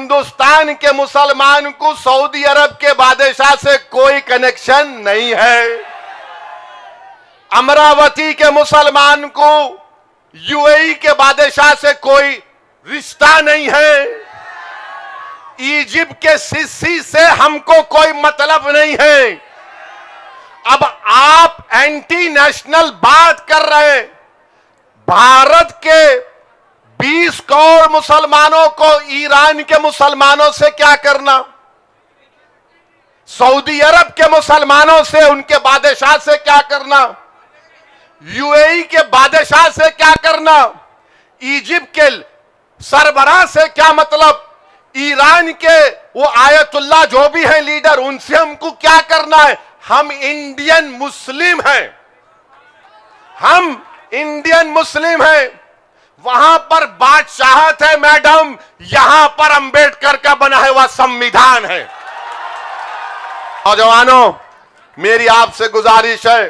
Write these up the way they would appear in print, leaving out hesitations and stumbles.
हिंदुस्तान के मुसलमान को सऊदी अरब के बादशाह से कोई कनेक्शन नहीं है। अमरावती के मुसलमान को यूएई के बादशाह से कोई रिश्ता नहीं है। इजिप्ट के सिसी से हमको कोई मतलब नहीं है। अब आप एंटी नेशनल बात कर रहे हैं। भारत के 20 करोड़ मुसलमानों को ईरान के मुसलमानों से क्या करना, सऊदी अरब के मुसलमानों से, उनके बादशाह से क्या करना, यूएई के बादशाह से क्या करना, इजिप्ट के सरबराह से क्या मतलब, ईरान के वो आयतुल्लाह जो भी हैं लीडर, उनसे हमको क्या करना है। हम इंडियन मुस्लिम हैं, हम इंडियन मुस्लिम हैं। वहां पर बादशाहत है मैडम, यहां पर अंबेडकर का बना हुआ संविधान है। नौजवानों, मेरी आपसे गुजारिश है,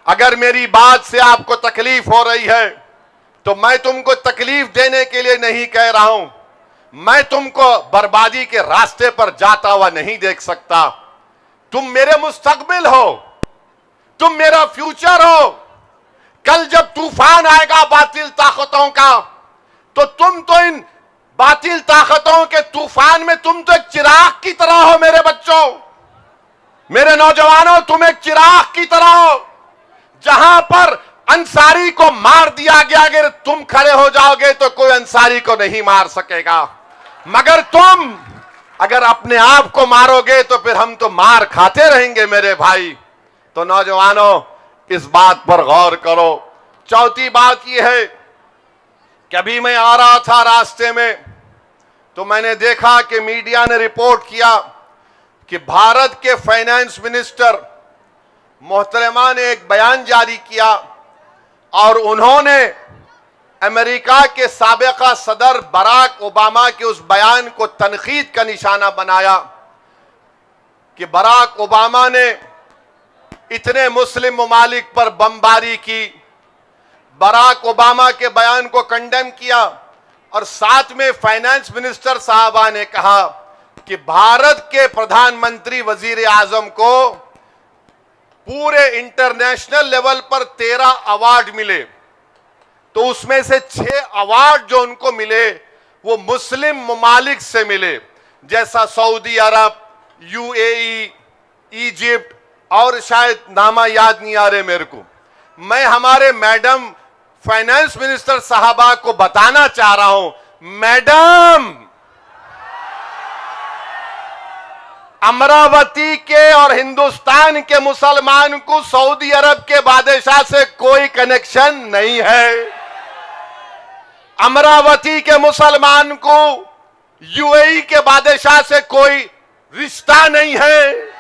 अगर मेरी बात से आपको तकलीफ हो रही है तो मैं तुमको तकलीफ देने के लिए नहीं कह रहा हूं। मैं तुमको बर्बादी के रास्ते पर जाता हुआ नहीं देख सकता। तुम मेरे मुस्तकबिल हो, तुम मेरा फ्यूचर हो। कल जब तूफान आएगा बातिल ताकतों का, तो तुम तो इन बातिल ताकतों के तूफान में तुम तो एक चिराग की तरह हो। मेरे बच्चों, मेरे नौजवानों, तुम एक चिराग की तरह हो। जहां पर अंसारी को मार दिया गया, अगर तुम खड़े हो जाओगे तो कोई अंसारी को नहीं मार सकेगा। मगर तुम अगर अपने आप को मारोगे तो फिर हम तो मार खाते रहेंगे मेरे भाई। तो नौजवानों, इस बात पर गौर करो। चौथी बात यह है कि अभी मैं आ रहा था रास्ते में तो मैंने देखा कि मीडिया ने रिपोर्ट किया कि भारत के फाइनेंस मिनिस्टर मोहतरमा ने एक बयान जारी किया और उन्होंने अमेरिका के साबिका सदर बराक ओबामा के उस बयान को तनकीद का निशाना बनाया कि बराक ओबामा ने इतने मुस्लिम ममालिक पर बमबारी की। बराक ओबामा के बयान को कंडेम किया और साथ में फाइनेंस मिनिस्टर साहबा ने कहा कि भारत के प्रधानमंत्री वजीर आजम को पूरे इंटरनेशनल लेवल पर 13 अवार्ड मिले, तो उसमें से 6 अवार्ड जो उनको मिले वो मुस्लिम ममालिक से मिले, जैसा सऊदी अरब, यूएई, इजिप्ट और शायद नामा याद नहीं आ रहे मेरे को। मैं हमारे मैडम फाइनेंस मिनिस्टर साहबा को बताना चाह रहा हूं, मैडम, अमरावती के और हिंदुस्तान के मुसलमान को सऊदी अरब के बादशाह से कोई कनेक्शन नहीं है। अमरावती के मुसलमान को यूएई के बादशाह से कोई रिश्ता नहीं है।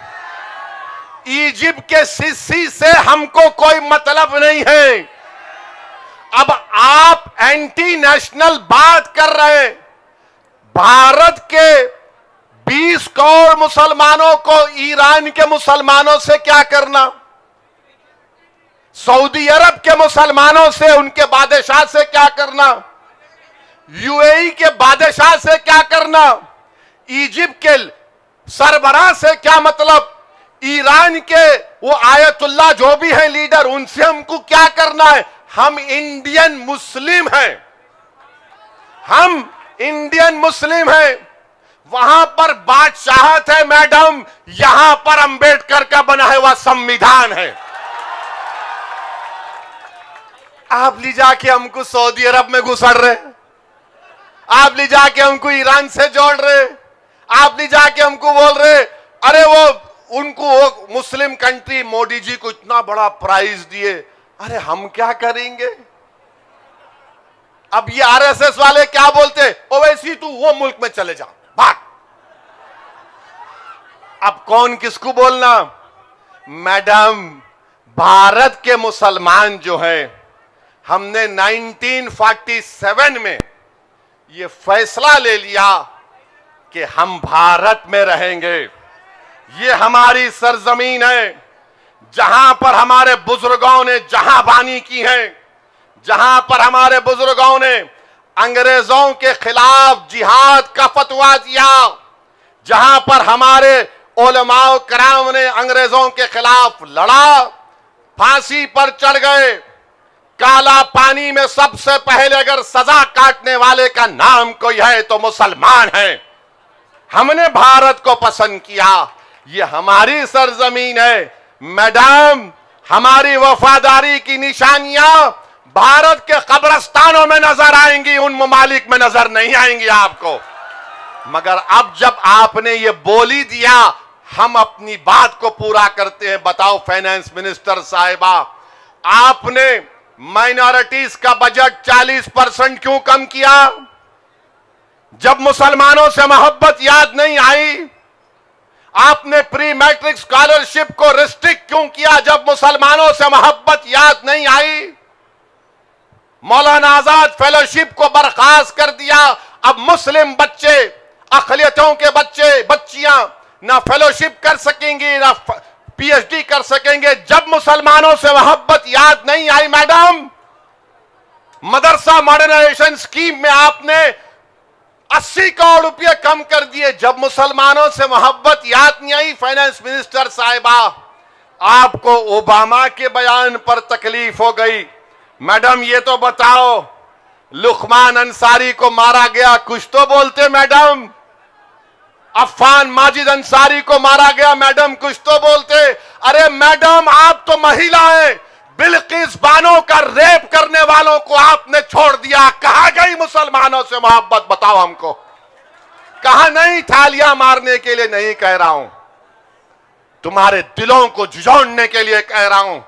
इजिप्ट के सिसी से हमको कोई मतलब नहीं है। अब आप एंटी नेशनल बात कर रहे हैं। भारत के 20 करोड़ मुसलमानों को ईरान के मुसलमानों से क्या करना, सऊदी अरब के मुसलमानों से, उनके बादशाह से क्या करना, यूएई के बादशाह से क्या करना, इजिप्ट के सरबराह से क्या मतलब, ईरान के वो आयतुल्लाह जो भी हैं लीडर, उनसे हमको क्या करना है। हम इंडियन मुस्लिम हैं, हम इंडियन मुस्लिम हैं। वहां पर बादशाहत है मैडम, यहां पर अंबेडकर का बना हुआ संविधान है। आप ले जाके हमको सऊदी अरब में घुसड़ रहे, आप ले जाके हमको ईरान से जोड़ रहे, आप ले जाके हमको बोल रहे अरे वो उनको वो मुस्लिम कंट्री मोदी जी को इतना बड़ा प्राइज दिए। अरे हम क्या करेंगे। अब ये आरएसएस वाले क्या बोलते, ओवैसी तू वो मुल्क में चले जा, भाग। अब कौन किसको बोलना। मैडम, भारत के मुसलमान जो हैं, हमने 1947 में ये फैसला ले लिया कि हम भारत में रहेंगे। ये हमारी सरजमीन है जहां पर हमारे बुजुर्गों ने जहां बानी की है, जहां पर हमारे बुजुर्गों ने अंग्रेजों के खिलाफ जिहाद का फतवा दिया, जहां पर हमारे उलमाओ कराम ने अंग्रेजों के खिलाफ लड़ा, फांसी पर चढ़ गए। काला पानी में सबसे पहले अगर सजा काटने वाले का नाम कोई है तो मुसलमान है। हमने भारत को पसंद किया, ये हमारी सरजमीन है। मैडम, हमारी वफादारी की निशानियां भारत के कब्रिस्तानों में नजर आएंगी, उन ममालिक में नजर नहीं आएंगी आपको। मगर अब जब आपने ये बोली दिया, हम अपनी बात को पूरा करते हैं। बताओ फाइनेंस मिनिस्टर साहिबा, आपने माइनॉरिटीज का बजट 40% क्यों कम किया? जब मुसलमानों से मोहब्बत याद नहीं आई। आपने प्री मैट्रिक स्कॉलरशिप को रिस्ट्रिक्ट क्यों किया जब मुसलमानों से मोहब्बत याद नहीं आई? मौलाना आजाद फेलोशिप को बर्खास्त कर दिया। अब मुस्लिम बच्चे, अक़लियतों के बच्चे बच्चियां ना फेलोशिप कर सकेंगी ना पीएचडी कर सकेंगे जब मुसलमानों से मोहब्बत याद नहीं आई। मैडम, मदरसा मॉडर्नाइजेशन स्कीम में आपने 80 करोड़ रुपए कम कर दिए जब मुसलमानों से मोहब्बत याद नहीं आई। फाइनेंस मिनिस्टर साहिबा, आपको ओबामा के बयान पर तकलीफ हो गई। मैडम, ये तो बताओ, लुकमान अंसारी को मारा गया, कुछ तो बोलते मैडम। अफान माजिद अंसारी को मारा गया, मैडम कुछ तो बोलते। अरे मैडम, आप तो महिला हैं। बिल्किस बानो का रेप करने वालों को आपने छोड़ दिया। कहां गई मुसलमानों से मोहब्बत? बताओ हमको, कहां? नहीं, थालियां मारने के लिए नहीं कह रहा हूं, तुम्हारे दिलों को झुझोड़ने के लिए कह रहा हूं।